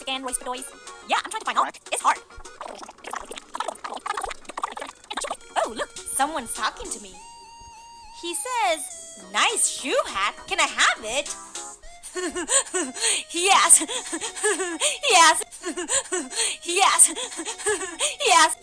Android Spadoys. Yeah, I'm trying to find homework. It's hard. Oh, look, someone's talking to me. He says, nice shoe hat. Can I have it? Yes. Yes. Yes. Yes.